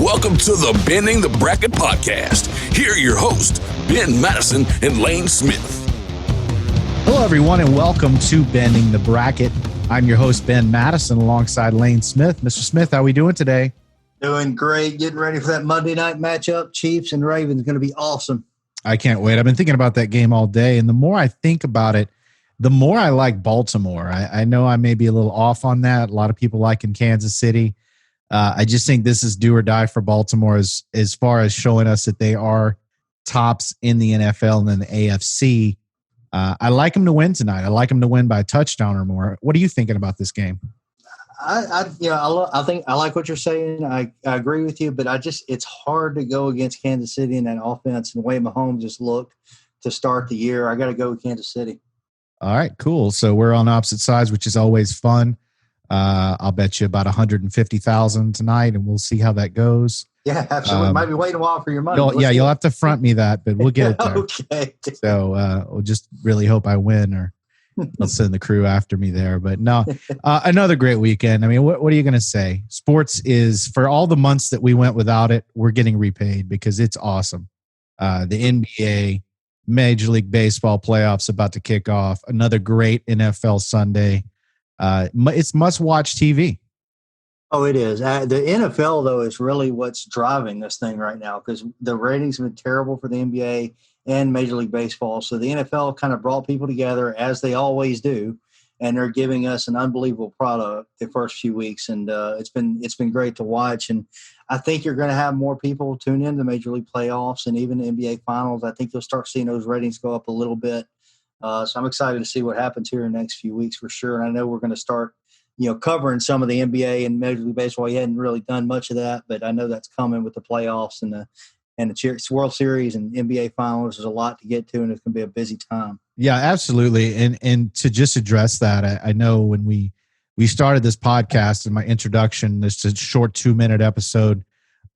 Welcome to the Bending the Bracket podcast. Here are your hosts, Ben Madison and Lane Smith. Hello, everyone, and welcome to Bending the Bracket. I'm your host, Ben Madison, alongside Lane Smith. Mr. Smith, how are we doing today? Doing great. Getting ready for that Monday night matchup. Chiefs and Ravens going to be awesome. I can't wait. I've been thinking about that game all day, and the more I think about it, the more I like Baltimore. I know I may be a little off on that. A lot of people like in Kansas City. I just think this is do or die for Baltimore as far as showing us that they are tops in the NFL and then the AFC. I like them to win tonight. I like them to win by a touchdown or more. What are you thinking about this game? I think I like what you're saying. I agree with you, but it's hard to go against Kansas City in that offense and the way Mahomes just looked to start the year. I got to go with Kansas City. All right, cool. So we're on opposite sides, which is always fun. I'll bet you about $150,000 tonight, and we'll see how that goes. Yeah, absolutely. Might be waiting a while for your money. You'll have to front me that, but we'll get it there. Okay. So we'll just really hope I win, or I'll send the crew after me there. But no, another great weekend. I mean, what are you going to say? Sports is, for all the months that we went without it, we're getting repaid because it's awesome. The NBA, Major League Baseball playoffs about to kick off. Another great NFL Sunday. It's must-watch TV. Oh, it is. The NFL, though, is really what's driving this thing right now because the ratings have been terrible for the NBA and Major League Baseball. So the NFL kind of brought people together, as they always do, and they're giving us an unbelievable product the first few weeks. And it's been great to watch. And I think you're going to have more people tune in to Major League playoffs and even the NBA Finals. I think you'll start seeing those ratings go up a little bit. So I'm excited to see what happens here in the next few weeks for sure. And I know we're going to start, covering some of the NBA and Major League Baseball. You hadn't really done much of that, but I know that's coming with the playoffs and the World Series and NBA Finals. There's a lot to get to, and it's going to be a busy time. Yeah, absolutely. And to just address that, I know when we started this podcast in my introduction, this is a short 2-minute episode.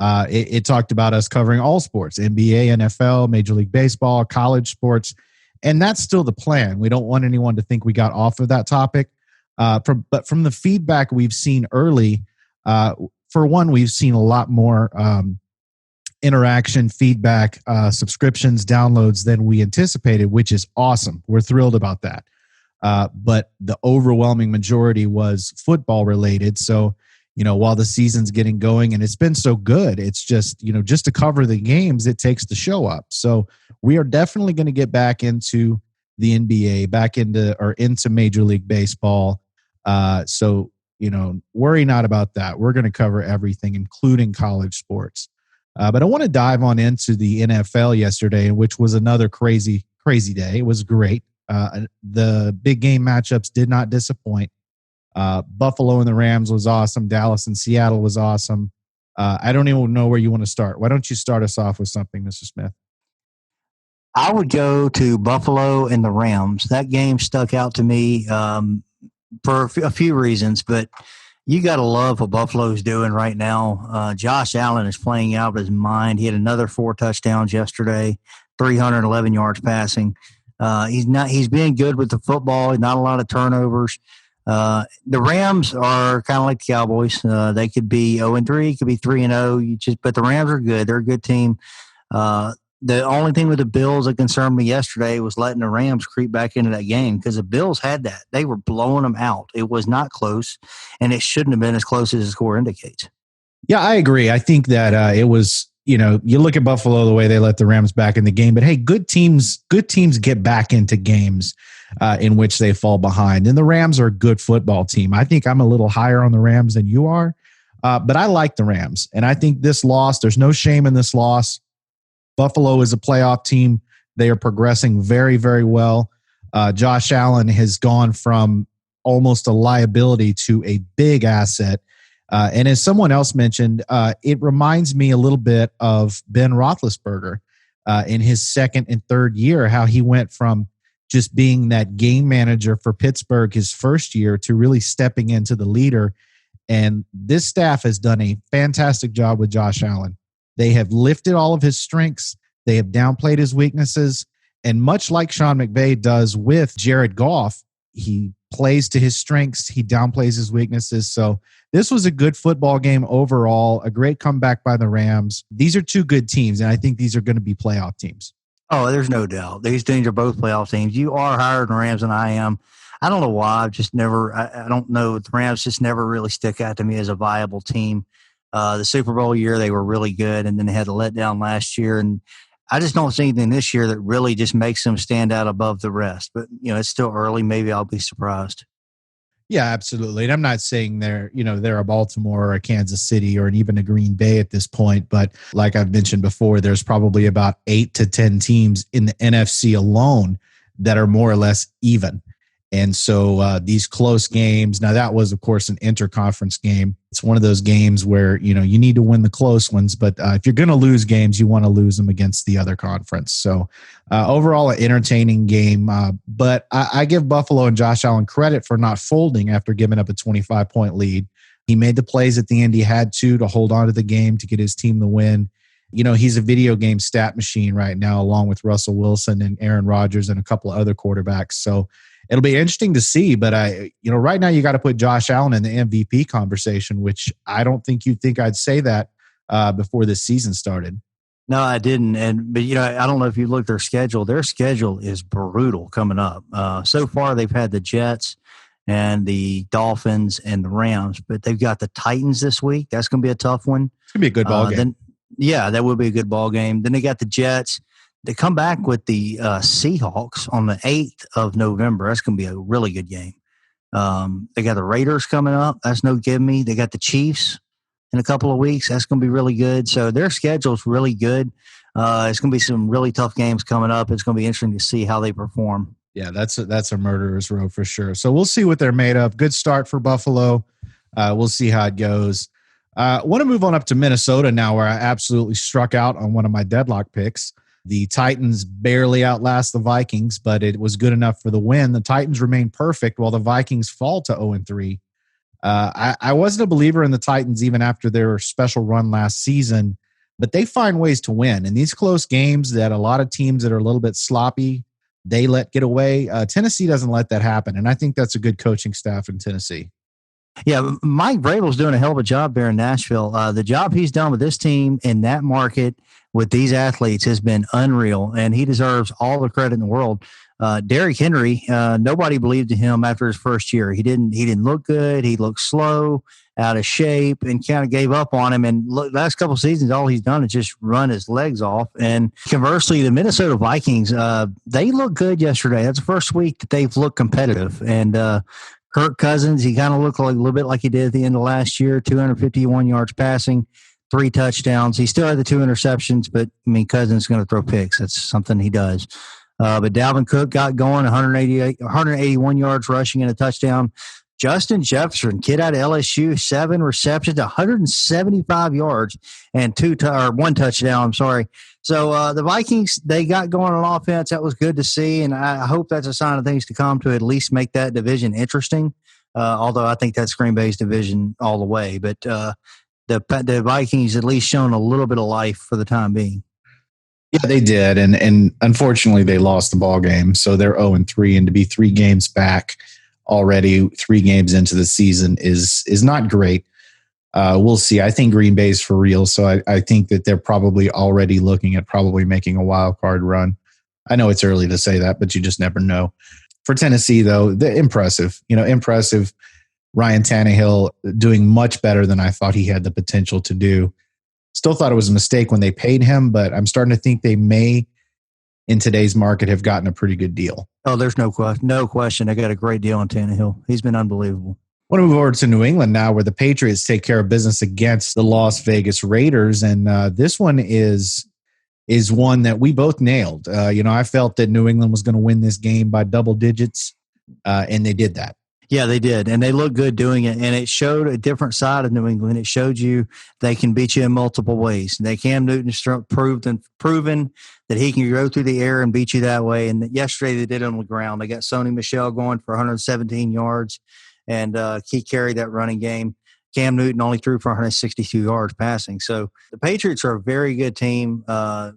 It talked about us covering all sports, NBA, NFL, Major League Baseball, college sports. And that's still the plan. We don't want anyone to think we got off of that topic. But from the feedback we've seen early, for one, we've seen a lot more interaction, feedback, subscriptions, downloads than we anticipated, which is awesome. We're thrilled about that. But the overwhelming majority was football related. So, while the season's getting going and it's been so good, it's just, just to cover the games, it takes the show up. So we are definitely going to get back into the NBA, back into Major League Baseball. So, worry not about that. We're going to cover everything, including college sports. But I want to dive on into the NFL yesterday, which was another crazy, crazy day. It was great. The big game matchups did not disappoint. Buffalo and the Rams was awesome. Dallas and Seattle was awesome. I don't even know where you want to start. Why don't you start us off with something, Mr. Smith? I would go to Buffalo and the Rams. That game stuck out to me for a few reasons, but you got to love what Buffalo's doing right now. Josh Allen is playing out of his mind. He had another 4 touchdowns yesterday, 311 yards passing. He's been good with the football. Not a lot of turnovers. The Rams are kind of like the Cowboys. They could be 0-3, could be 3-0. But the Rams are good. They're a good team. The only thing with the Bills that concerned me yesterday was letting the Rams creep back into that game because the Bills had that. They were blowing them out. It was not close, and it shouldn't have been as close as the score indicates. Yeah, I agree. I think that it was, you look at Buffalo, the way they let the Rams back in the game. But, hey, good teams get back into games in which they fall behind. And the Rams are a good football team. I think I'm a little higher on the Rams than you are. But I like the Rams. And I think this loss, there's no shame in this loss. Buffalo is a playoff team. They are progressing very, very well. Josh Allen has gone from almost a liability to a big asset. And as someone else mentioned, it reminds me a little bit of Ben Roethlisberger in his second and third year, how he went from just being that game manager for Pittsburgh his first year to really stepping into the leader. And this staff has done a fantastic job with Josh Allen. They have lifted all of his strengths. They have downplayed his weaknesses. And much like Sean McVay does with Jared Goff, he plays to his strengths. He downplays his weaknesses. So this was a good football game overall, a great comeback by the Rams. These are two good teams, and I think these are going to be playoff teams. Oh, there's no doubt. These teams are both playoff teams. You are higher than the Rams than I am. I don't know why. I've just never, I don't know. The Rams just never really stick out to me as a viable team. The Super Bowl year, they were really good, and then they had a letdown last year. And I just don't see anything this year that really just makes them stand out above the rest. But, it's still early. Maybe I'll be surprised. Yeah, absolutely. And I'm not saying they're a Baltimore or a Kansas City or even a Green Bay at this point. But like I've mentioned before, there's probably about 8 to 10 teams in the NFC alone that are more or less even. And so these close games, now that was, of course, an interconference game. It's one of those games where, you need to win the close ones. But if you're going to lose games, you want to lose them against the other conference. So overall, an entertaining game. But I give Buffalo and Josh Allen credit for not folding after giving up a 25-point lead. He made the plays at the end he had to hold on to the game to get his team the win. He's a video game stat machine right now, along with Russell Wilson and Aaron Rodgers and a couple of other quarterbacks. So it'll be interesting to see, but right now you got to put Josh Allen in the MVP conversation, which I don't think you'd think I'd say that before this season started. No, I didn't. But I don't know if you look at their schedule. Their schedule is brutal coming up. So far, they've had the Jets and the Dolphins and the Rams, but they've got the Titans this week. That's going to be a tough one. It's going to be a good ball game. Yeah, that will be a good ball game. Then they got the Jets. They come back with the Seahawks on the 8th of November. That's going to be a really good game. They got the Raiders coming up. That's no give me. They got the Chiefs in a couple of weeks. That's going to be really good. So their schedule's really good. It's going to be some really tough games coming up. It's going to be interesting to see how they perform. Yeah, that's a murderer's row for sure. So we'll see what they're made of. Good start for Buffalo. We'll see how it goes. I want to move on up to Minnesota now, where I absolutely struck out on one of my deadlock picks. The Titans barely outlast the Vikings, but it was good enough for the win. The Titans remain perfect while the Vikings fall to 0-3. I wasn't a believer in the Titans even after their special run last season, but they find ways to win. In these close games that a lot of teams that are a little bit sloppy, they let get away. Tennessee doesn't let that happen, and I think that's a good coaching staff in Tennessee. Yeah, Mike Vrabel's doing a hell of a job there in Nashville. The job he's done with this team in that market with these athletes has been unreal, and he deserves all the credit in the world. Derrick Henry, nobody believed in him after his first year. He didn't look good. He looked slow, out of shape, and kind of gave up on him. And look, last couple of seasons, all he's done is just run his legs off. And conversely, the Minnesota Vikings, they looked good yesterday. That's the first week that they've looked competitive. And Kirk Cousins, he kind of looked like a little bit like he did at the end of last year, 251 yards passing, 3 touchdowns. He still had the 2 interceptions, but, Cousins is going to throw picks. That's something he does. But Dalvin Cook got going, 181 yards rushing and a touchdown. Justin Jefferson, kid out of LSU, 7 receptions, 175 yards, and 1 touchdown. I'm sorry. So the Vikings, they got going on offense. That was good to see, and I hope that's a sign of things to come to at least make that division interesting. Although I think that's Green Bay's division all the way. But the Vikings at least shown a little bit of life for the time being. Yeah, they did, and unfortunately they lost the ball game, so they're 0-3, and to be 3 games back already, 3 games into the season is not great. We'll see. I think Green Bay's for real, so I think that they're probably already looking at probably making a wild card run. I know it's early to say that, but you just never know. For Tennessee, though, they're impressive. Impressive. Ryan Tannehill doing much better than I thought he had the potential to do. Still thought it was a mistake when they paid him, but I'm starting to think they may, in today's market, have gotten a pretty good deal. Oh, there's no question. They got a great deal on Tannehill. He's been unbelievable. I want to move over to New England now, where the Patriots take care of business against the Las Vegas Raiders, and this one is one that we both nailed. I felt that New England was going to win this game by double digits, and they did that. Yeah, they did, and they looked good doing it, and it showed a different side of New England. It showed you they can beat you in multiple ways. Cam Newton has proven that he can go through the air and beat you that way, and yesterday they did it on the ground. They got Sony Michel going for 117 yards, and he carried that running game. Cam Newton only threw for 162 yards passing. So the Patriots are a very good team,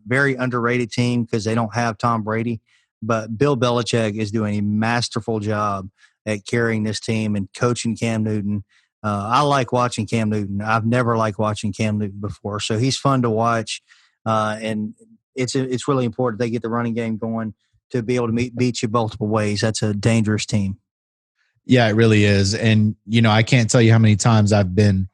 very underrated team because they don't have Tom Brady. But Bill Belichick is doing a masterful job at carrying this team and coaching Cam Newton. I like watching Cam Newton. I've never liked watching Cam Newton before, so he's fun to watch, and it's really important they get the running game going to be able to beat you multiple ways. That's a dangerous team. Yeah, it really is. And, I can't tell you how many times I've been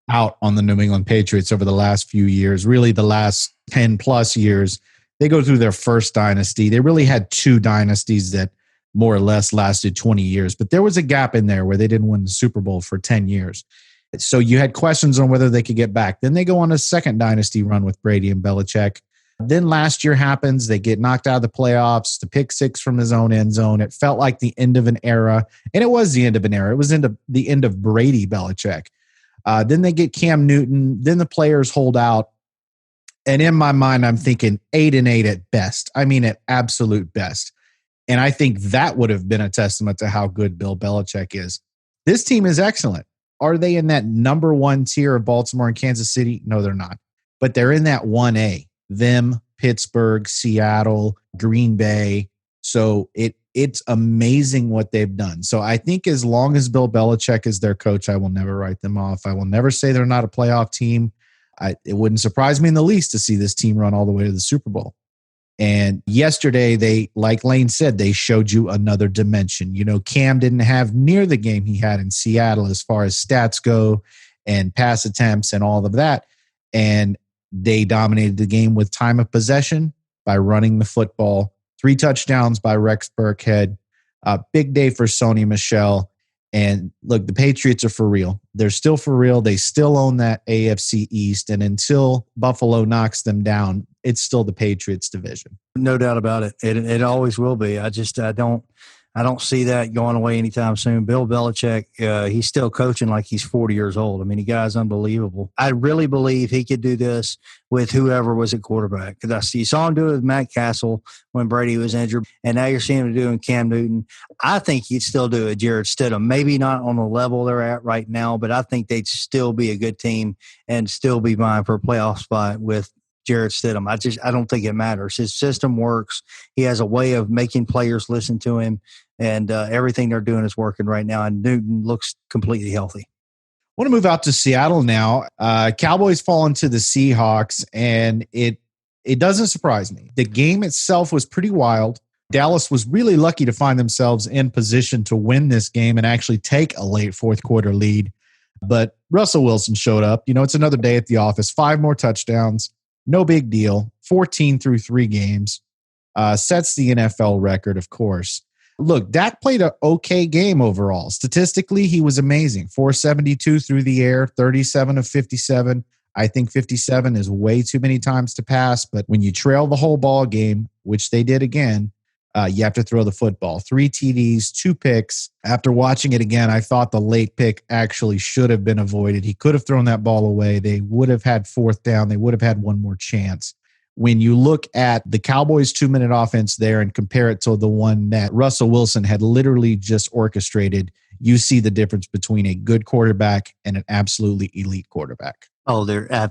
out on the New England Patriots over the last few years, really the last 10 plus years. They go through their first dynasty. They really had two dynasties that more or less lasted 20 years, but there was a gap in there where they didn't win the Super Bowl for 10 years. So you had questions on whether they could get back. Then they go on a second dynasty run with Brady and Belichick. Then last year happens. They get knocked out of the playoffs, the pick six from his own end zone. It felt like the end of an era, and it was the end of an era. It was the end of Brady Belichick. Then they get Cam Newton. Then the players hold out. And in my mind, I'm thinking 8-8 at best. I mean, at absolute best. And I think that would have been a testament to how good Bill Belichick is. This team is excellent. Are they in that number one tier of Baltimore and Kansas City? No, they're not. But they're in that 1A. Them, Pittsburgh, Seattle, Green Bay. So it's amazing what they've done. So I think as long as Bill Belichick is their coach, I will never write them off. I will never say they're not a playoff team. It wouldn't surprise me in the least to see this team run all the way to the Super Bowl. And yesterday, they, like Lane said, they showed you another dimension. Cam didn't have near the game he had in Seattle as far as stats go and pass attempts and all of that. And they dominated the game with time of possession by running the football. 3 touchdowns by Rex Burkhead. Big day for Sony Michel. And look, the Patriots are for real. They're still for real. They still own that AFC East. And until Buffalo knocks them down, it's still the Patriots division. No doubt about it. It always will be. I don't see that going away anytime soon. Bill Belichick, he's still coaching like he's 40 years old. I mean, the guy's unbelievable. I really believe he could do this with whoever was at quarterback. Because you saw him do it with Matt Castle when Brady was injured, and now you're seeing him doing Cam Newton. I think he'd still do it, Jarrett Stidham. Maybe not on the level they're at right now, but I think they'd still be a good team and still be vying for a playoff spot with Jarrett Stidham. I don't think it matters. His system works. He has a way of making players listen to him, and everything they're doing is working right now. And Newton looks completely healthy. I want to move out to Seattle now. Cowboys fall into the Seahawks, and it doesn't surprise me. The game itself was pretty wild. Dallas was really lucky to find themselves in position to win this game and actually take a late fourth quarter lead. But Russell Wilson showed up. It's another day at the office. 5 more touchdowns. No big deal. 14 through 3 games. Sets the NFL record, of course. Look, Dak played an okay game overall. Statistically, he was amazing. 472 through the air, 37 of 57. I think 57 is way too many times to pass, but when you trail the whole ball game, which they did again, you have to throw the football. 3 TDs, 2 picks. After watching it again, I thought the late pick actually should have been avoided. He could have thrown that ball away. They would have had 4th down. They would have had one more chance. When you look at the Cowboys' 2-minute offense there and compare it to the one that Russell Wilson had literally just orchestrated, you see the difference between a good quarterback and an absolutely elite quarterback. Oh,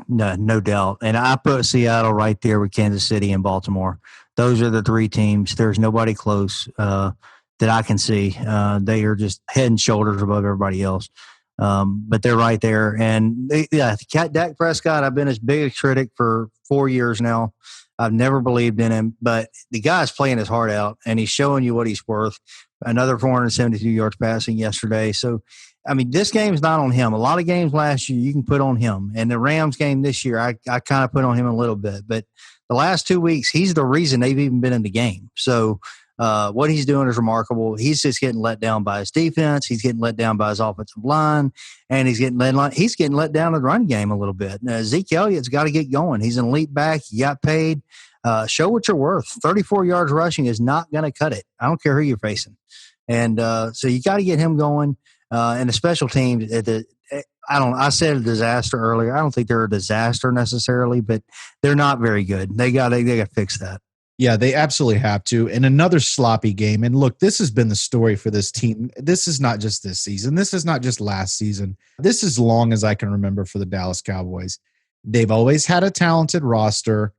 no doubt. And I put Seattle right there with Kansas City and Baltimore. Those are the 3 teams. There's nobody close that I can see. They are just head and shoulders above everybody else. But they're right there. And Dak Prescott, I've been his biggest critic for 4 years now. I've never believed in him, but the guy's playing his heart out, and he's showing you what he's worth. Another 472 yards passing yesterday. So, I mean, this game's not on him. A lot of games last year you can put on him. And the Rams game this year, I kind of put on him a little bit. But the last 2 weeks, he's the reason they've even been in the game. So, what he's doing is remarkable. He's just getting let down by his defense. He's getting let down by his offensive line, and he's getting let down in the run game a little bit. Zeke Elliott's got to get going. He's an elite back. He got paid. Show what you're worth. 34 yards rushing is not going to cut it. I don't care who you're facing. And so you got to get him going. And the special teams, I said a disaster earlier. I don't think they're a disaster necessarily, but they're not very good. They got to fix that. Yeah, they absolutely have to. And another sloppy game. And look, this has been the story for this team. This is not just this season. This is not just last season. This is long as I can remember for the Dallas Cowboys. They've always had a talented roster.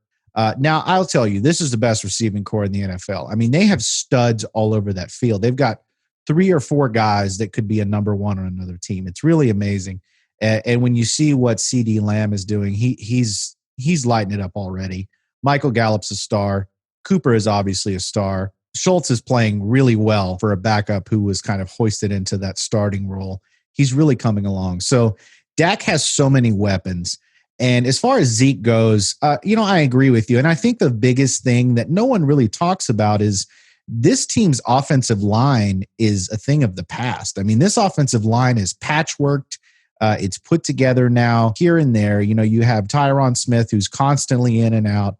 Now, I'll tell you, this is the best receiving core in the NFL. I mean, they have studs all over that field. They've got 3 or 4 guys that could be a number one on another team. It's really amazing. And when you see what CeeDee Lamb is doing, he's lighting it up already. Michael Gallup's a star. Cooper is obviously a star. Schultz is playing really well for a backup who was kind of hoisted into that starting role. He's really coming along. So Dak has so many weapons. And as far as Zeke goes, I agree with you. And I think the biggest thing that no one really talks about is this team's offensive line is a thing of the past. I mean, this offensive line is patchworked. It's put together now here and there. You have Tyron Smith, who's constantly in and out.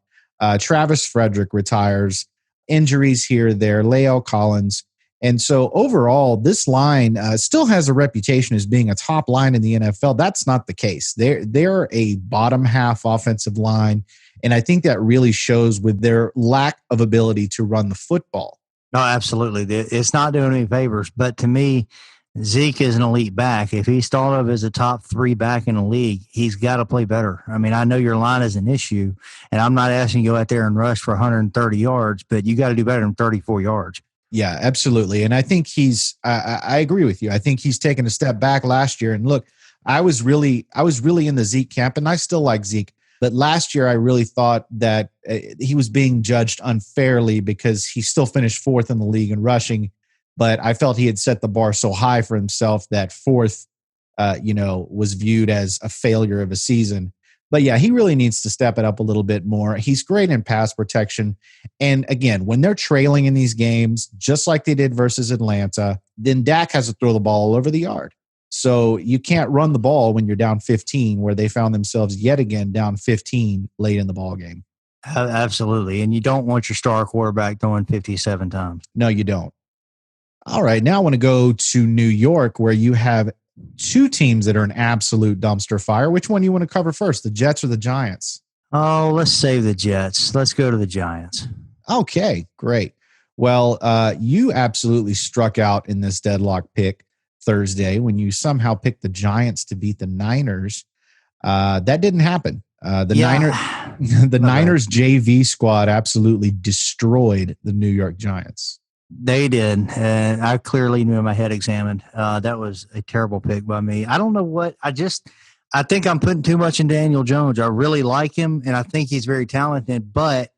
Travis Frederick retires. Injuries here or there. Lael Collins. And so overall, this line still has a reputation as being a top line in the NFL. That's not the case. They're a bottom half offensive line. And I think that really shows with their lack of ability to run the football. No, absolutely. It's not doing any favors. But to me, Zeke is an elite back. If he's thought of as a top 3 back in the league, he's got to play better. I mean, I know your line is an issue, and I'm not asking you to go out there and rush for 130 yards, but you got to do better than 34 yards. Yeah, absolutely. And I think I agree with you. I think he's taken a step back last year. And look, I was really in the Zeke camp, and I still like Zeke. But last year, I really thought that he was being judged unfairly because he still finished 4th in the league in rushing. But I felt he had set the bar so high for himself that 4th, was viewed as a failure of a season. But yeah, he really needs to step it up a little bit more. He's great in pass protection. And again, when they're trailing in these games, just like they did versus Atlanta, then Dak has to throw the ball all over the yard. So you can't run the ball when you're down 15, where they found themselves yet again down 15 late in the ball game. Absolutely. And you don't want your star quarterback throwing 57 times. No, you don't. All right, now I want to go to New York, where you have 2 teams that are an absolute dumpster fire. Which one do you want to cover first, the Jets or the Giants? Oh, let's save the Jets. Let's go to the Giants. Okay, great. Well, you absolutely struck out in this deadlock pick Thursday when you somehow picked the Giants to beat the Niners. That didn't happen. The Niners JV squad absolutely destroyed the New York Giants. They did, and I clearly knew my head examined. That was a terrible pick by me. I don't know what I think I'm putting too much in Daniel Jones. I really like him, and I think he's very talented, but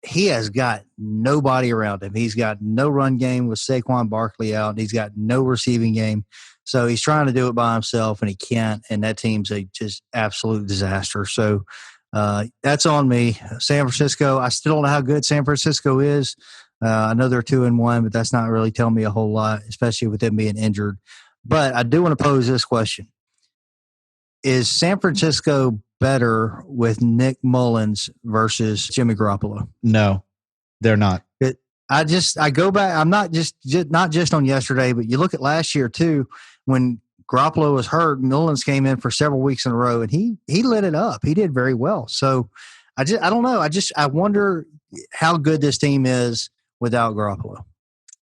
he has got nobody around him. He's got no run game with Saquon Barkley out, and he's got no receiving game. So he's trying to do it by himself, and he can't, and that team's a just absolute disaster. So that's on me. San Francisco, I still don't know how good San Francisco is. I know they're 2-1, but that's not really telling me a whole lot, especially with them being injured. But I do want to pose this question. Is San Francisco better with Nick Mullins versus Jimmy Garoppolo? No, they're not. I go back. I'm not just on yesterday, but you look at last year too, when Garoppolo was hurt, Mullins came in for several weeks in a row, and he lit it up. He did very well. So I don't know. I wonder how good this team is without Garoppolo.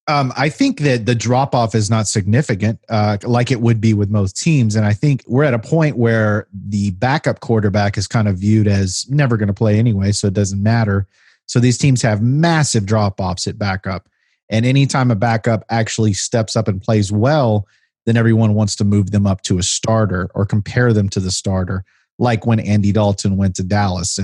I think that the drop-off is not significant like it would be with most teams. And I think we're at a point where the backup quarterback is kind of viewed as never going to play anyway, so it doesn't matter. So these teams have massive drop-offs at backup. And anytime a backup actually steps up and plays well, then everyone wants to move them up to a starter or compare them to the starter, like when Andy Dalton went to Dallas.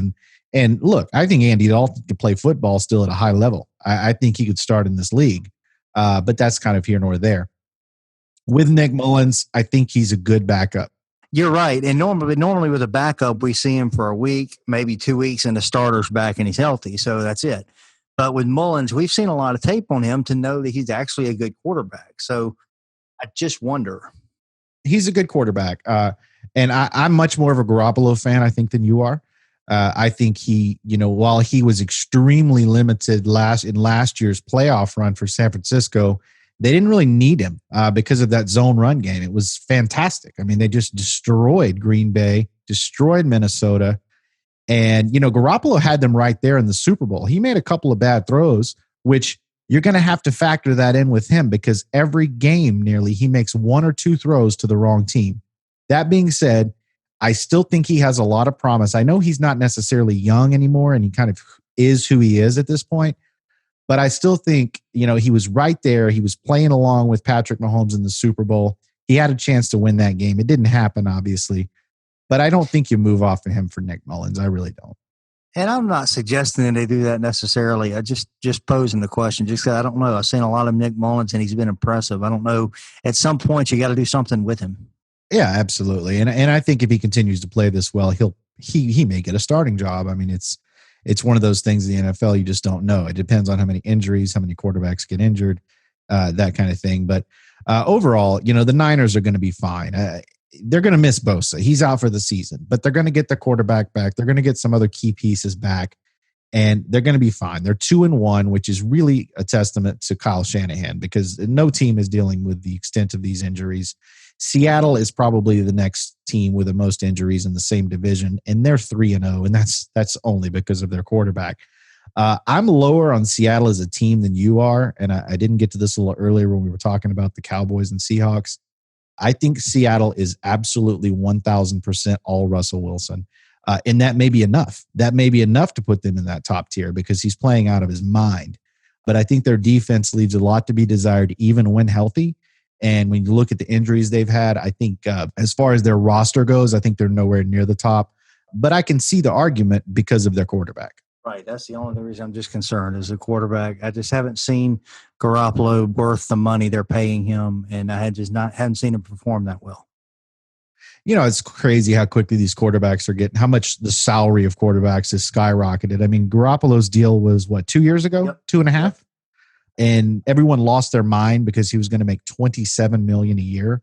And look, I think Andy Dalton could play football still at a high level. I think he could start in this league. But that's kind of here nor there. With Nick Mullins, I think he's a good backup. You're right. And normally with a backup, we see him for a week, maybe 2 weeks, and the starter's back and he's healthy. So that's it. But with Mullins, we've seen a lot of tape on him to know that he's actually a good quarterback. So I just wonder. He's a good quarterback. And I'm much more of a Garoppolo fan, I think, than you are. I think he, while he was extremely limited in last year's playoff run for San Francisco, they didn't really need him because of that zone run game. It was fantastic. I mean, they just destroyed Green Bay, destroyed Minnesota. And, Garoppolo had them right there in the Super Bowl. He made a couple of bad throws, which you're going to have to factor that in with him because every game nearly he makes 1 or 2 throws to the wrong team. That being said, I still think he has a lot of promise. I know he's not necessarily young anymore, and he kind of is who he is at this point. But I still think, he was right there. He was playing along with Patrick Mahomes in the Super Bowl. He had a chance to win that game. It didn't happen, obviously. But I don't think you move off of him for Nick Mullins. I really don't. And I'm not suggesting that they do that necessarily. I just posing the question, just because I don't know. I've seen a lot of Nick Mullins, and he's been impressive. I don't know. At some point, you got to do something with him. Yeah, absolutely. And I think if he continues to play this well, he may get a starting job. I mean, it's one of those things in the NFL you just don't know. It depends on how many injuries, how many quarterbacks get injured, that kind of thing. But overall, the Niners are going to be fine. They're going to miss Bosa. He's out for the season, but they're going to get the quarterback back. They're going to get some other key pieces back, and they're going to be fine. They're 2-1, which is really a testament to Kyle Shanahan, because no team is dealing with the extent of these injuries. Seattle is probably the next team with the most injuries in the same division, and they're 3-0, and that's only because of their quarterback. I'm lower on Seattle as a team than you are, and I didn't get to this a little earlier when we were talking about the Cowboys and Seahawks. I think Seattle is absolutely 1,000% all Russell Wilson. And that may be enough. That may be enough to put them in that top tier because he's playing out of his mind. But I think their defense leaves a lot to be desired even when healthy. And when you look at the injuries they've had, I think as far as their roster goes, I think they're nowhere near the top. But I can see the argument because of their quarterback. Right. That's the only reason I'm just concerned is the quarterback. I just haven't seen Garoppolo worth the money they're paying him, and I haven't seen him perform that well. It's crazy how quickly these quarterbacks are getting, how much the salary of quarterbacks is skyrocketed. I mean, Garoppolo's deal was 2 years ago, Yep. 2.5, yep. And everyone lost their mind because he was going to make $27 million a year.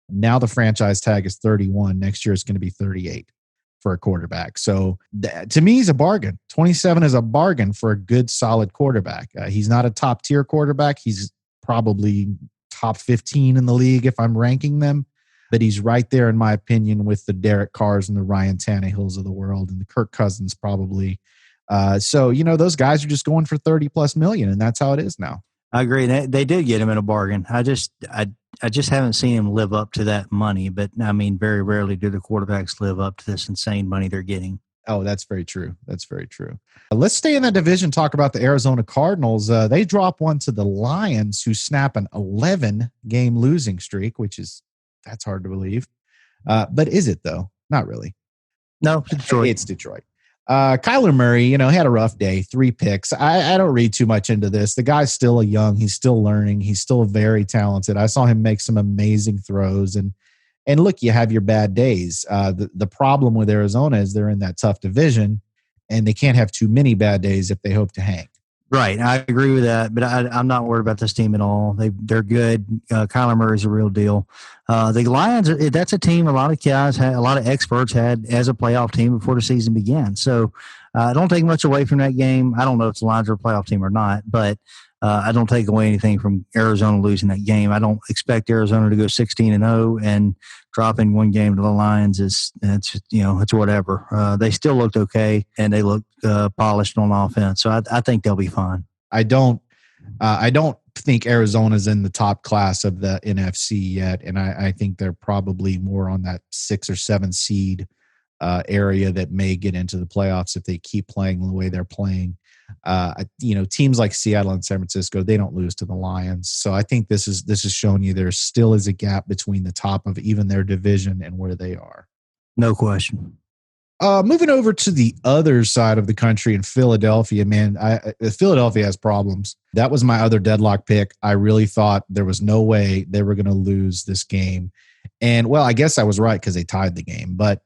Now the franchise tag is 31. Next year it's going to be 38 for a quarterback. So to me, he's a bargain. 27 is a bargain for a good, solid quarterback. He's not a top tier quarterback. He's probably top 15 in the league if I'm ranking them. But he's right there, in my opinion, with the Derek Carrs and the Ryan Tannehills of the world and the Kirk Cousins probably. So, those guys are just going for 30 plus million, and that's how it is now. I agree. They did get him in a bargain. I just haven't seen him live up to that money. But, I mean, very rarely do the quarterbacks live up to this insane money they're getting. Oh, that's very true. That's very true. Let's stay in that division, talk about the Arizona Cardinals. They drop one to the Lions, who snap an 11-game losing streak, that's hard to believe. But is it, though? Not really. No, Detroit. It's Detroit. Kyler Murray, had a rough day, 3 picks. I don't read too much into this. The guy's still young. He's still learning. He's still very talented. I saw him make some amazing throws. And look, you have your bad days. The problem with Arizona is they're in that tough division, and they can't have too many bad days if they hope to hang. Right. I agree with that, but I'm not worried about this team at all. They're good. Kyler Murray's a real deal. The Lions, that's a team a lot of experts had as a playoff team before the season began. So don't take much away from that game. I don't know if the Lions are a playoff team or not, but I don't take away anything from Arizona losing that game. I don't expect Arizona to go 16-0 and dropping one game to the Lions it's whatever. They still looked okay, and they looked polished on offense. So I think they'll be fine. I don't think Arizona's in the top class of the NFC yet, and I think they're probably more on that 6 or 7 seed area that may get into the playoffs if they keep playing the way they're playing. Teams like Seattle and San Francisco, they don't lose to the Lions. So I think this is showing you there still is a gap between the top of even their division and where they are. No question. Moving over to the other side of the country in Philadelphia, man, Philadelphia has problems. That was my other deadlock pick. I really thought there was no way they were going to lose this game. And, well, I guess I was right because they tied the game, but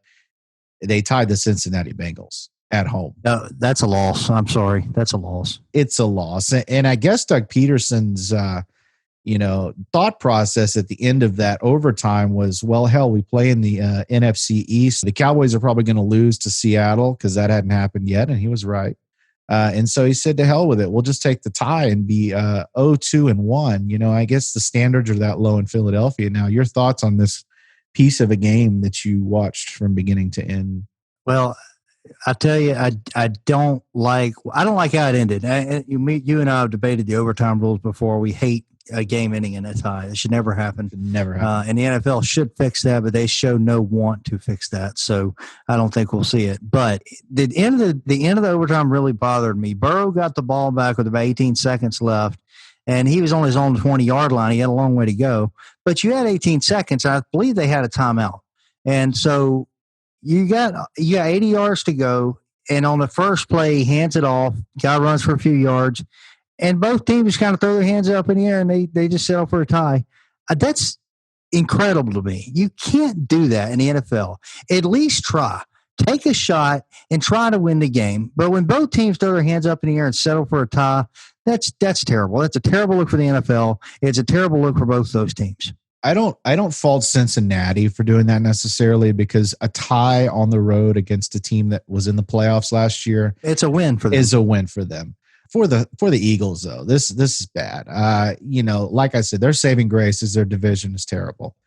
they tied the Cincinnati Bengals at home. That's a loss. I'm sorry. That's a loss. It's a loss. And I guess Doug Peterson's, thought process at the end of that overtime was, well, hell, we play in the NFC East. The Cowboys are probably going to lose to Seattle because that hadn't happened yet. And he was right. And so he said, to hell with it. We'll just take the tie and be 0-2-1. I guess the standards are that low in Philadelphia. Now, your thoughts on this piece of a game that you watched from beginning to end? Well, I tell you, I don't like how it ended. You and I have debated the overtime rules before. We hate a game ending in a tie. It should never happen. Never happen. And the NFL should fix that, but they show no want to fix that. So I don't think we'll see it. But the end of the overtime really bothered me. Burrow got the ball back with about 18 seconds left, and he was on his own 20-yard line. He had a long way to go. But you had 18 seconds, and I believe they had a timeout. And so you got 80 yards to go, and on the first play, he hands it off. Guy runs for a few yards, and both teams kind of throw their hands up in the air, and they just settle for a tie. That's incredible to me. You can't do that in the NFL. At least try. Take a shot and try to win the game. But when both teams throw their hands up in the air and settle for a tie, that's terrible. That's a terrible look for the NFL. It's a terrible look for both those teams. I don't fault Cincinnati for doing that necessarily, because a tie on the road against a team that was in the playoffs last year, it's a win for them. Is a win for them. For the Eagles, though, this is bad. Like I said, their saving grace is their division is terrible,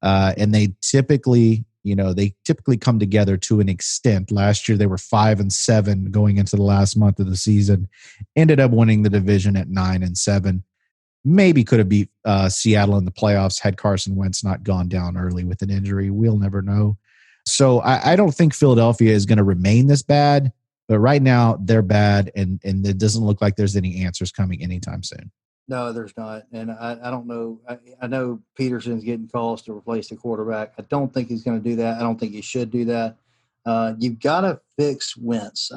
and they typically come together to an extent. Last year they were 5-7 going into the last month of the season, ended up winning the division at 9-7. Maybe could have beat Seattle in the playoffs had Carson Wentz not gone down early with an injury. We'll never know. So I don't think Philadelphia is going to remain this bad, but right now they're bad, and it doesn't look like there's any answers coming anytime soon. No, there's not. And I don't know. I know Peterson's getting calls to replace the quarterback. I don't think he's going to do that. I don't think he should do that. You've got to fix Wentz.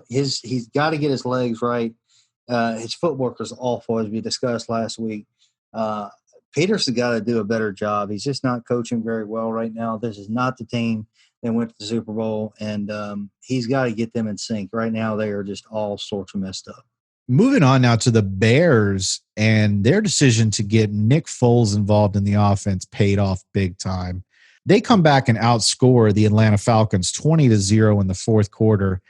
He's got to get his legs right. His footwork was awful, as we discussed last week. Peterson's got to do a better job. He's just not coaching very well right now. This is not the team that went to the Super Bowl, and he's got to get them in sync. Right now, they are just all sorts of messed up. Moving on now to the Bears and their decision to get Nick Foles involved in the offense paid off big time. They come back and outscore the Atlanta Falcons 20-0 in the fourth quarter.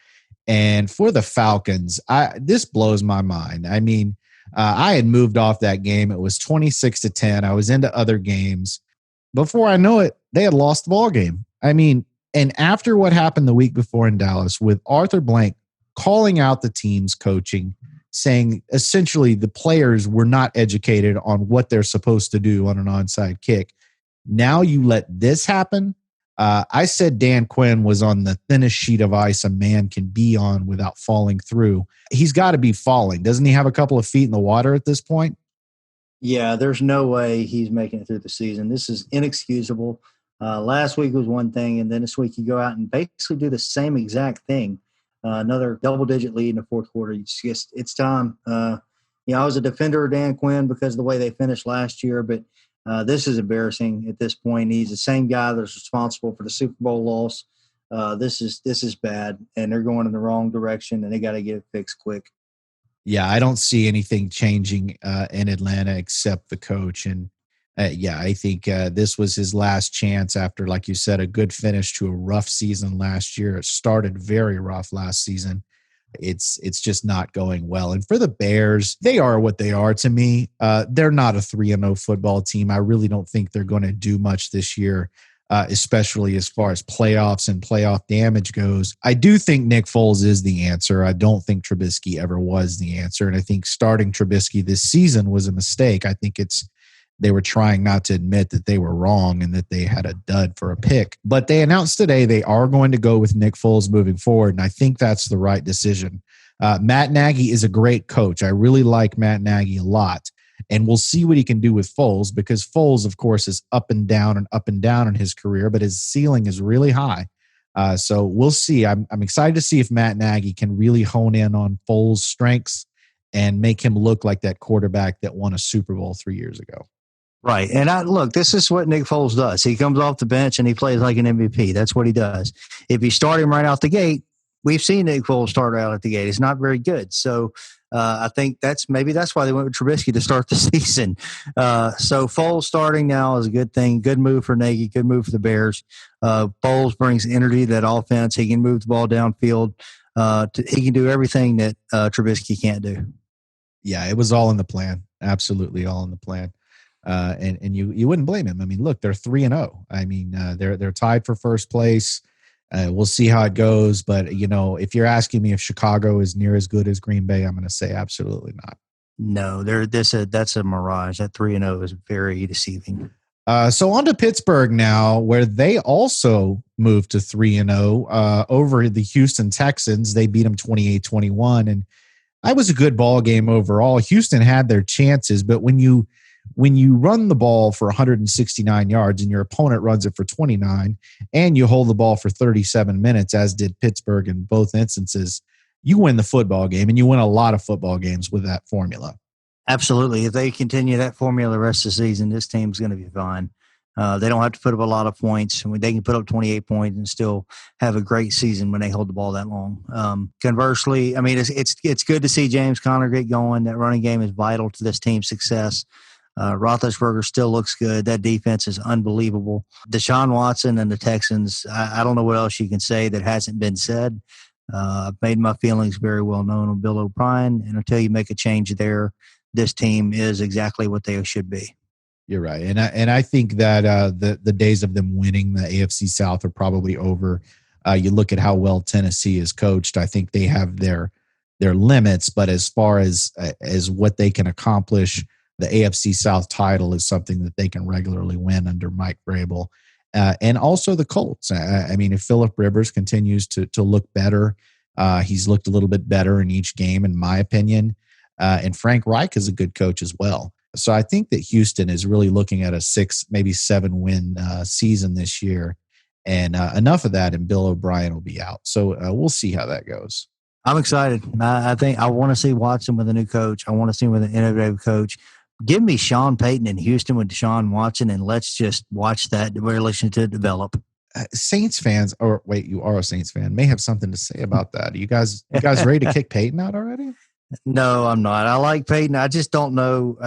And for the Falcons, this blows my mind. I mean, I had moved off that game. It was 26-10. I was into other games. Before I know it, they had lost the ball game. I mean, and after what happened the week before in Dallas with Arthur Blank calling out the team's coaching, saying essentially the players were not educated on what they're supposed to do on an onside kick. Now you let this happen. I said Dan Quinn was on the thinnest sheet of ice a man can be on without falling through. He's got to be falling. Doesn't he have a couple of feet in the water at this point? Yeah, there's no way he's making it through the season. This is inexcusable. Last week was one thing, and then this week you go out and basically do the same exact thing. Another double-digit lead in the fourth quarter. It's time. I was a defender of Dan Quinn because of the way they finished last year, but this is embarrassing at this point. He's the same guy that's responsible for the Super Bowl loss. This is bad, and they're going in the wrong direction, and they got to get it fixed quick. Yeah, I don't see anything changing in Atlanta except the coach. And I think this was his last chance after, like you said, a good finish to a rough season last year. It started very rough last season. It's just not going well. And for the Bears, they are what they are to me. They're not a 3-0 football team. I really don't think they're going to do much this year, especially as far as playoffs and playoff damage goes. I do think Nick Foles is the answer. I don't think Trubisky ever was the answer. And I think starting Trubisky this season was a mistake. I think they were trying not to admit that they were wrong and that they had a dud for a pick. But they announced today they are going to go with Nick Foles moving forward, and I think that's the right decision. Matt Nagy is a great coach. I really like Matt Nagy a lot, and we'll see what he can do with Foles, because Foles, of course, is up and down in his career, but his ceiling is really high. So we'll see. I'm excited to see if Matt Nagy can really hone in on Foles' strengths and make him look like that quarterback that won a Super Bowl 3 years ago. Right. And this is what Nick Foles does. He comes off the bench and he plays like an MVP. That's what he does. If you start him right out the gate, we've seen Nick Foles start out at the gate. It's not very good. So I think that's why they went with Trubisky to start the season. So Foles starting now is a good thing. Good move for Nagy. Good move for the Bears. Foles brings energy to that offense. He can move the ball downfield. He can do everything that Trubisky can't do. Yeah, it was all in the plan. Absolutely all in the plan. And you wouldn't blame him. I mean, look, they're 3-0. I mean, they're tied for first place. We'll see how it goes. But, if you're asking me if Chicago is near as good as Green Bay, I'm going to say absolutely not. No, that's a mirage. That 3-0 is very deceiving. So on to Pittsburgh now, where they also moved to 3-0 over the Houston Texans. They beat them 28-21, and that was a good ball game overall. Houston had their chances, but when you run the ball for 169 yards and your opponent runs it for 29, and you hold the ball for 37 minutes, as did Pittsburgh in both instances, you win the football game, and you win a lot of football games with that formula. Absolutely. If they continue that formula the rest of the season, this team's going to be fine. They don't have to put up a lot of points. They can put up 28 points and still have a great season when they hold the ball that long. Conversely, I mean, it's good to see James Conner get going. That running game is vital to this team's success. Roethlisberger still looks good. That defense is unbelievable. Deshaun Watson and the Texans, I don't know what else you can say that hasn't been said. I've made my feelings very well known on Bill O'Brien, and until you make a change there, this team is exactly what they should be. You're right, and I think that the days of them winning the AFC South are probably over. You look at how well Tennessee is coached. I think they have their limits, but as far as what they can accomplish, the AFC South title is something that they can regularly win under Mike Vrabel. And also the Colts. I mean, if Phillip Rivers continues to look better, he's looked a little bit better in each game, in my opinion. And Frank Reich is a good coach as well. So I think that Houston is really looking at a 6, maybe 7 win season this year. And enough of that, and Bill O'Brien will be out. So we'll see how that goes. I'm excited. I think I want to see Watson with a new coach. I want to see him with an innovative coach. Give me Sean Payton in Houston with Deshaun Watson, and let's just watch that relationship develop. Saints fans, or wait, you are a Saints fan, may have something to say about that. You guys ready to kick Payton out already? No, I'm not. I like Payton. I just don't know.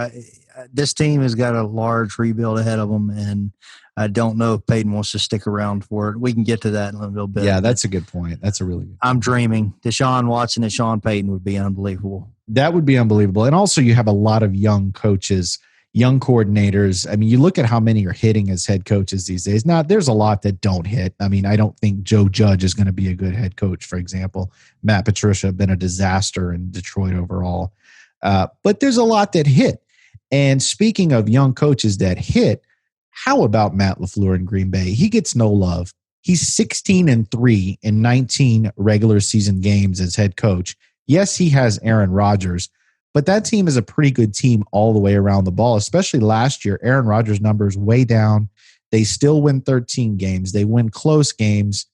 This team has got a large rebuild ahead of them, and I don't know if Payton wants to stick around for it. We can get to that in a little bit. Yeah, that's a good point. That's a really good point. I'm dreaming. Deshaun Watson and Sean Payton would be unbelievable. That would be unbelievable. And also you have a lot of young coaches, young coordinators. I mean, you look at how many are hitting as head coaches these days. Now, there's a lot that don't hit. I mean, I don't think Joe Judge is going to be a good head coach, for example. Matt Patricia been a disaster in Detroit overall. But there's a lot that hit. And speaking of young coaches that hit, how about Matt LaFleur in Green Bay? He gets no love. He's 16-3 in 19 regular season games as head coach. Yes, he has Aaron Rodgers, but that team is a pretty good team all the way around the ball, especially last year. Aaron Rodgers' numbers way down. They still win 13 games. They win close games.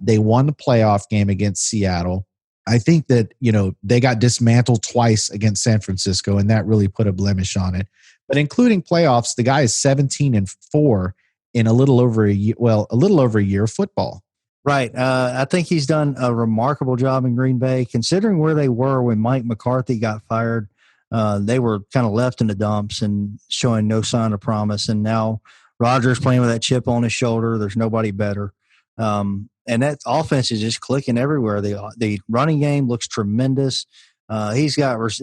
They won the playoff game against Seattle. I think that, they got dismantled twice against San Francisco, and that really put a blemish on it. But including playoffs, the guy is 17-4 in a little over a year of football. Right. I think he's done a remarkable job in Green Bay, considering where they were when Mike McCarthy got fired. They were kind of left in the dumps and showing no sign of promise. And now Rodgers playing with that chip on his shoulder. There's nobody better. And that offense is just clicking everywhere. The running game looks tremendous. Rodgers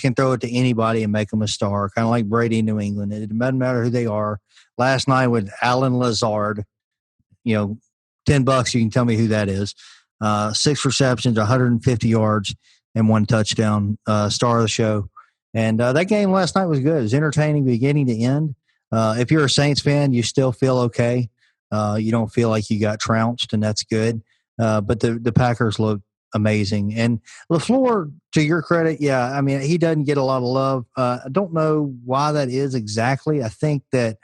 can throw it to anybody and make them a star, kind of like Brady in New England. It doesn't matter who they are. Last night with Alan Lazard, $10, you can tell me who that is. 6 receptions, 150 yards, and 1 touchdown, star of the show. And that game last night was good. It was entertaining beginning to end. If you're a Saints fan, you still feel okay. You don't feel like you got trounced, and that's good. But the Packers look amazing. And LaFleur, to your credit, yeah, I mean, he doesn't get a lot of love. I don't know why that is exactly. I think that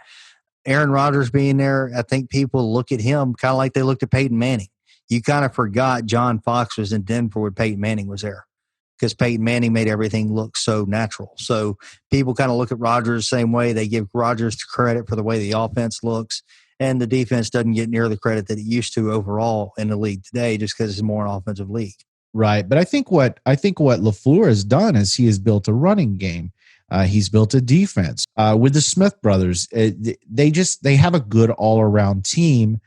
Aaron Rodgers being there, I think people look at him kind of like they looked at Peyton Manning. You kind of forgot John Fox was in Denver when Peyton Manning was there, because Peyton Manning made everything look so natural. So people kind of look at Rodgers the same way. They give Rodgers credit for the way the offense looks, and the defense doesn't get near the credit that it used to overall in the league today, just because it's more an offensive league. Right. But I think what LaFleur has done is he has built a running game. He's built a defense with the Smith brothers. They have a good all-around team.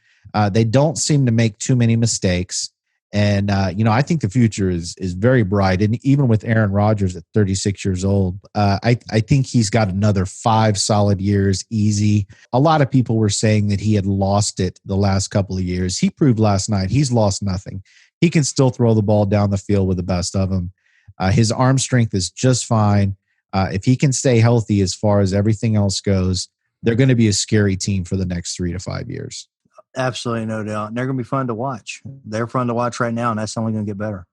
They don't seem to make too many mistakes. And, I think the future is very bright. And even with Aaron Rodgers at 36 years old, I think he's got another 5 solid years easy. A lot of people were saying that he had lost it the last couple of years. He proved last night he's lost nothing. He can still throw the ball down the field with the best of them. His arm strength is just fine. If he can stay healthy as far as everything else goes, they're going to be a scary team for the next 3 to 5 years. Absolutely, no doubt. And they're going to be fun to watch. They're fun to watch right now, and that's only going to get better.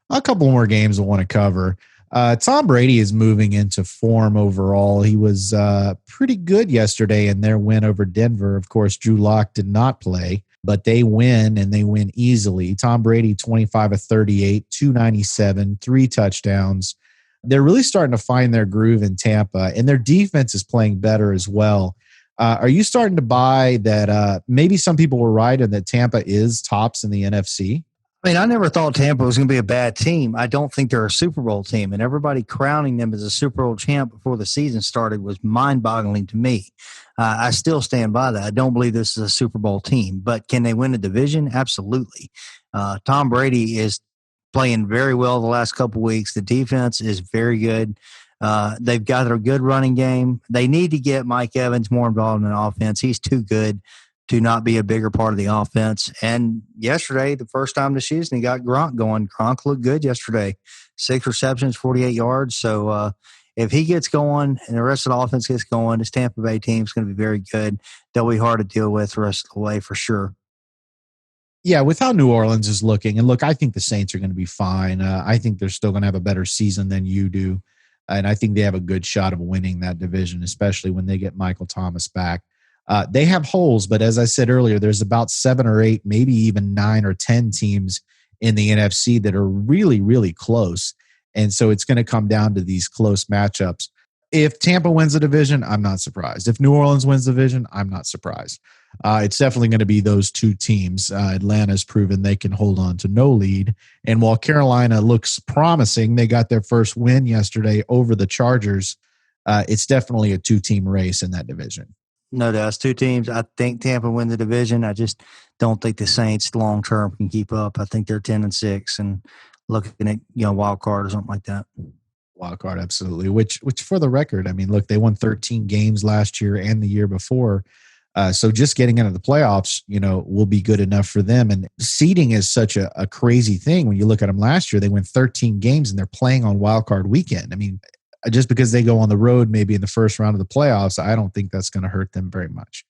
A couple more games I want to cover. Tom Brady is moving into form overall. He was pretty good yesterday in their win over Denver. Of course, Drew Lock did not play, but they win, and they win easily. Tom Brady, 25 of 38, 297, 3 touchdowns. They're really starting to find their groove in Tampa, and their defense is playing better as well. Are you starting to buy that maybe some people were right and that Tampa is tops in the NFC? I mean, I never thought Tampa was going to be a bad team. I don't think they're a Super Bowl team, and everybody crowning them as a Super Bowl champ before the season started was mind-boggling to me. I still stand by that. I don't believe this is a Super Bowl team, but can they win a division? Absolutely. Tom Brady is playing very well the last couple of weeks. The defense is very good. They've got a good running game. They need to get Mike Evans more involved in the offense. He's too good to not be a bigger part of the offense. And yesterday, the first time this season, he got Gronk going. Gronk looked good yesterday. 6 receptions, 48 yards. So if he gets going and the rest of the offense gets going, this Tampa Bay team is going to be very good. They'll be hard to deal with the rest of the way for sure. Yeah, with how New Orleans is looking, and look, I think the Saints are going to be fine. I think they're still going to have a better season than you do. And I think they have a good shot of winning that division, especially when they get Michael Thomas back. They have holes, but as I said earlier, there's about 7 or 8, maybe even 9 or 10 teams in the NFC that are really, really close. And so it's going to come down to these close matchups. If Tampa wins the division, I'm not surprised. If New Orleans wins the division, I'm not surprised. It's definitely going to be those 2 teams. Atlanta's proven they can hold on to no lead. And while Carolina looks promising, they got their first win yesterday over the Chargers. It's definitely a 2-team race in that division. No doubt. It's 2 teams. I think Tampa win the division. I just don't think the Saints long-term can keep up. I think they're 10-6 and looking at, wild card or something like that. Wild card, absolutely. Which for the record, I mean, look, they won 13 games last year and the year before. So just getting into the playoffs, will be good enough for them. And seeding is such a crazy thing. When you look at them last year, they went 13 games and they're playing on wild card weekend. I mean, just because they go on the road maybe in the first round of the playoffs, I don't think that's going to hurt them very much.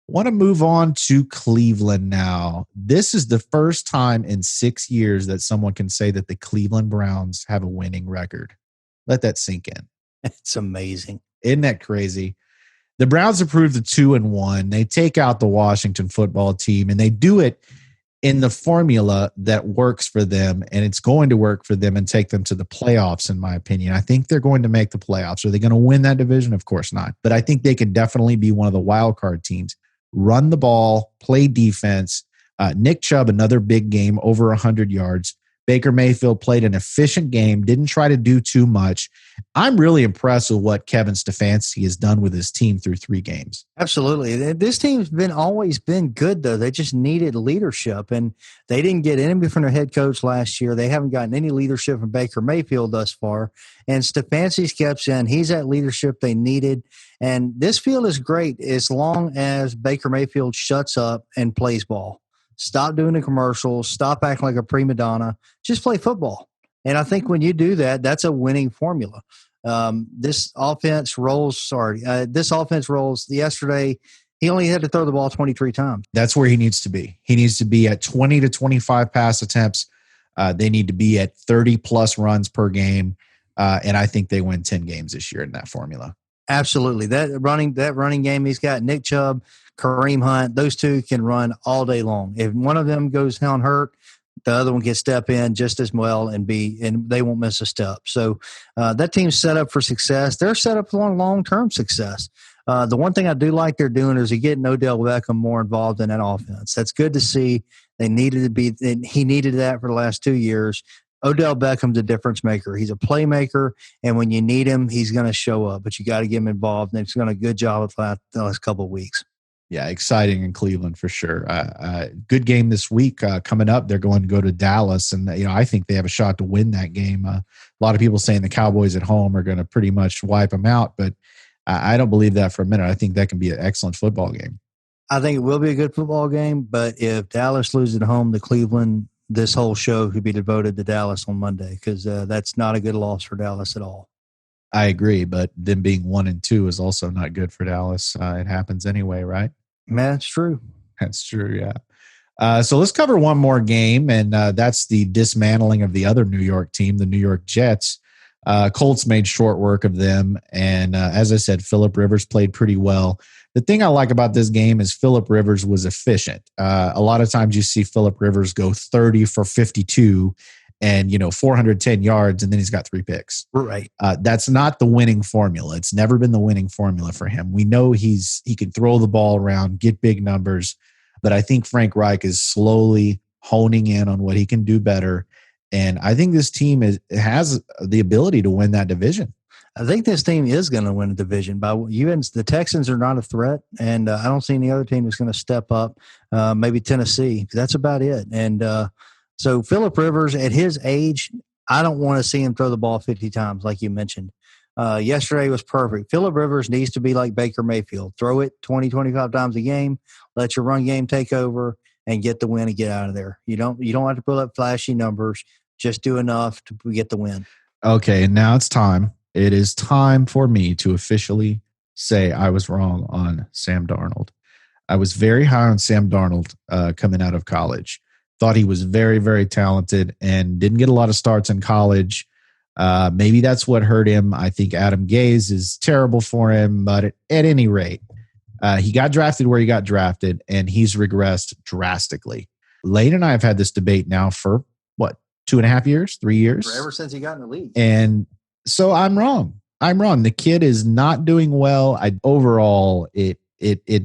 Want to move on to Cleveland now. This is the first time in 6 years that someone can say that the Cleveland Browns have a winning record. Let that sink in. It's amazing. Isn't that crazy? The Browns approved the 2-1. They take out the Washington football team, and they do it in the formula that works for them, and it's going to work for them and take them to the playoffs, in my opinion. I think they're going to make the playoffs. Are they going to win that division? Of course not. But I think they can definitely be one of the wild card teams. Run the ball, play defense. Nick Chubb, another big game, over 100 yards. Baker Mayfield played an efficient game, didn't try to do too much. I'm really impressed with what Kevin Stefanski has done with his team through 3 games. Absolutely. This team's always been good, though. They just needed leadership, and they didn't get any from their head coach last year. They haven't gotten any leadership from Baker Mayfield thus far, and Stefanski steps in. He's that leadership they needed, and this field is great as long as Baker Mayfield shuts up and plays ball. Stop doing the commercials. Stop acting like a prima donna. Just play football. And I think when you do that, that's a winning formula. This offense rolls yesterday. He only had to throw the ball 23 times. That's where he needs to be. He needs to be at 20 to 25 pass attempts. They need to be at 30-plus runs per game. And I think they win 10 games this year in that formula. Absolutely. That running game he's got, Nick Chubb, Kareem Hunt, those 2 can run all day long. If one of them goes down hurt, the other one can step in just as well and they won't miss a step. So that team's set up for success. They're set up for long-term success. The one thing I do like they're doing is getting Odell Beckham more involved in that offense. That's good to see. He needed that for the last 2 years. Odell Beckham's a difference maker. He's a playmaker, and when you need him, he's going to show up. But you got to get him involved, and he's done a good job with that the last couple of weeks. Yeah, exciting in Cleveland for sure. Good game this week coming up. They're going to go to Dallas, and I think they have a shot to win that game. A lot of people saying the Cowboys at home are going to pretty much wipe them out, but I don't believe that for a minute. I think that can be an excellent football game. I think it will be a good football game, but if Dallas loses at home to Cleveland, this whole show could be devoted to Dallas on Monday because that's not a good loss for Dallas at all. I agree, but them being 1-2 is also not good for Dallas. It happens anyway, right? Man, that's true. That's true, yeah. So let's cover one more game, and that's the dismantling of the other New York team, the New York Jets. Colts made short work of them, and as I said, Phillip Rivers played pretty well. The thing I like about this game is Phillip Rivers was efficient. A lot of times you see Phillip Rivers go 30 for 52 and 410 yards, and then he's got 3 picks. Right. That's not the winning formula. It's never been the winning formula for him. We know he can throw the ball around, get big numbers, but I think Frank Reich is slowly honing in on what he can do better. And I think this team has the ability to win that division. I think this team is going to win a division. The Texans are not a threat, and I don't see any other team that's going to step up. Maybe Tennessee. That's about it. And so Phillip Rivers, at his age, I don't want to see him throw the ball 50 times like you mentioned. Yesterday was perfect. Phillip Rivers needs to be like Baker Mayfield. Throw it 20, 25 times a game. Let your run game take over and get the win and get out of there. You don't have to put up flashy numbers. Just do enough to get the win. Okay, and now it's time. It is time for me to officially say I was wrong on Sam Darnold. I was very high on Sam Darnold coming out of college. Thought he was very, very talented and didn't get a lot of starts in college. Maybe that's what hurt him. I think Adam Gase is terrible for him, but at any rate, he got drafted where he got drafted, and he's regressed drastically. Lane and I have had this debate now for, 2.5 years, 3 years? Ever since he got in the league. And so I'm wrong. The kid is not doing well. Overall, it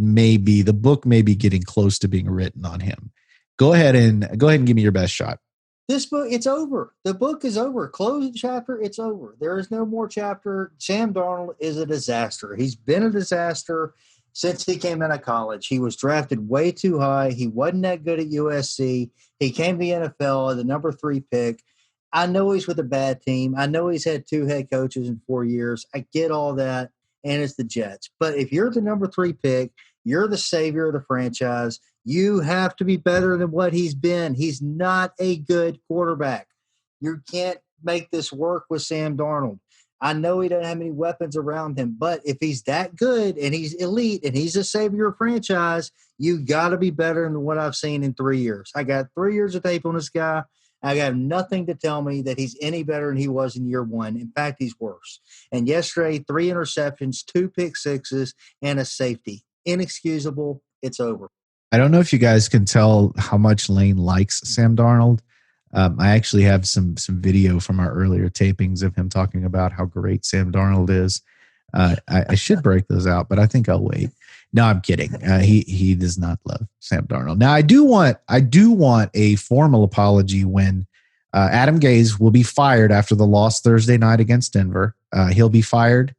may be, the book may be getting close to being written on him. Go ahead and give me your best shot. This book, it's over. The book is over. Close the chapter. It's over. There is no more chapter. Sam Darnold is a disaster. He's been a disaster since he came out of college. He was drafted way too high. He wasn't that good at USC. He came to the NFL as the number 3 pick. I know he's with a bad team. I know he's had 2 head coaches in 4 years. I get all that, and it's the Jets. But if you're the number 3 pick, you're the savior of the franchise. You have to be better than what he's been. He's not a good quarterback. You can't make this work with Sam Darnold. I know he doesn't have any weapons around him, but if he's that good and he's elite and he's a savior of franchise, you got to be better than what I've seen in 3 years. I got 3 years of tape on this guy. I got nothing to tell me that he's any better than he was in year 1. In fact, he's worse. And yesterday, 3 interceptions, 2 pick sixes, and a safety. Inexcusable. It's over. I don't know if you guys can tell how much Lane likes Sam Darnold. I actually have some video from our earlier tapings of him talking about how great Sam Darnold is. I should break those out, but I think I'll wait. No, I'm kidding. He does not love Sam Darnold. Now, I do want a formal apology when Adam Gase will be fired after the loss Thursday night against Denver. He'll be fired,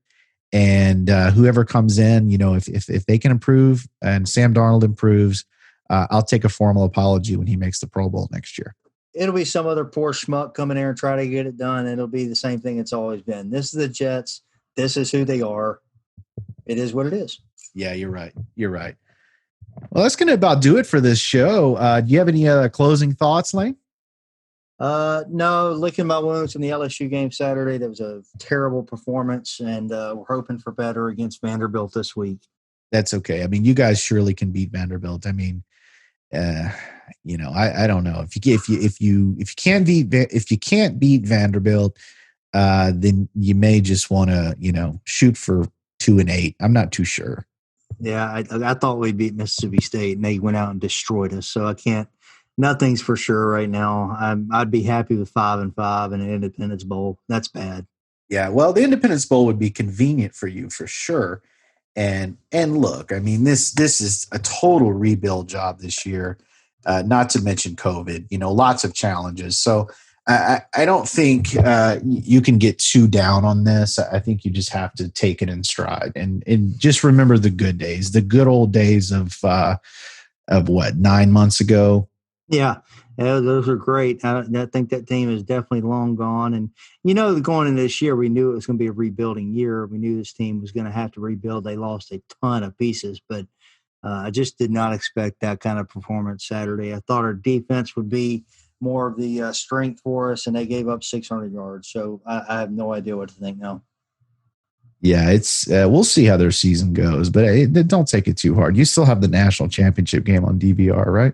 and whoever comes in, if they can improve and Sam Darnold improves, I'll take a formal apology when he makes the Pro Bowl next year. It'll be some other poor schmuck coming there and try to get it done. It'll be the same thing it's always been. This is the Jets. This is who they are. It is what it is. Yeah, you're right. Well, that's going to about do it for this show. Do you have any closing thoughts, Lane? No, licking my wounds from the LSU game Saturday. That was a terrible performance, and we're hoping for better against Vanderbilt this week. That's okay. I mean, you guys surely can beat Vanderbilt. I mean, I don't know if you can't beat Vanderbilt, then you may just want to shoot for 2-8. I'm not too sure. Yeah, I thought we'd beat Mississippi State, and they went out and destroyed us. So I can't. Nothing's for sure right now. I'd be happy with 5-5 and an Independence Bowl. That's bad. Yeah, well, the Independence Bowl would be convenient for you for sure. And look, I mean, this is a total rebuild job this year, not to mention COVID, lots of challenges. So I don't think you can get too down on this. I think you just have to take it in stride and just remember the good days, the good old days of what, 9 months ago. Yeah, those are great. I think that team is definitely long gone. And, going into this year, we knew it was going to be a rebuilding year. We knew this team was going to have to rebuild. They lost a ton of pieces, but I just did not expect that kind of performance Saturday. I thought our defense would be more of the strength for us, and they gave up 600 yards. So I have no idea what to think now. Yeah, it's we'll see how their season goes, but don't take it too hard. You still have the national championship game on DVR, right?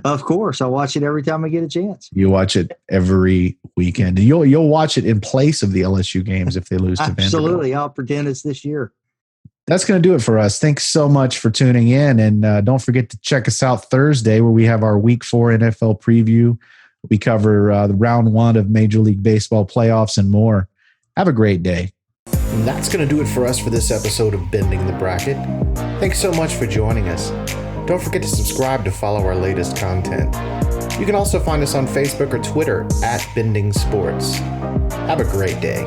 Of course, I watch it every time I get a chance. You watch it every weekend. You'll watch it in place of the LSU games if they lose to Vanderbilt. Absolutely, I'll pretend it's this year. That's going to do it for us. Thanks so much for tuning in, and don't forget to check us out Thursday where we have our Week 4 NFL preview. We cover the round 1 of Major League Baseball playoffs and more. Have a great day. And that's going to do it for us for this episode of Bending the Bracket. Thanks so much for joining us. Don't forget to subscribe to follow our latest content. You can also find us on Facebook or Twitter @Bending Sports. Have a great day.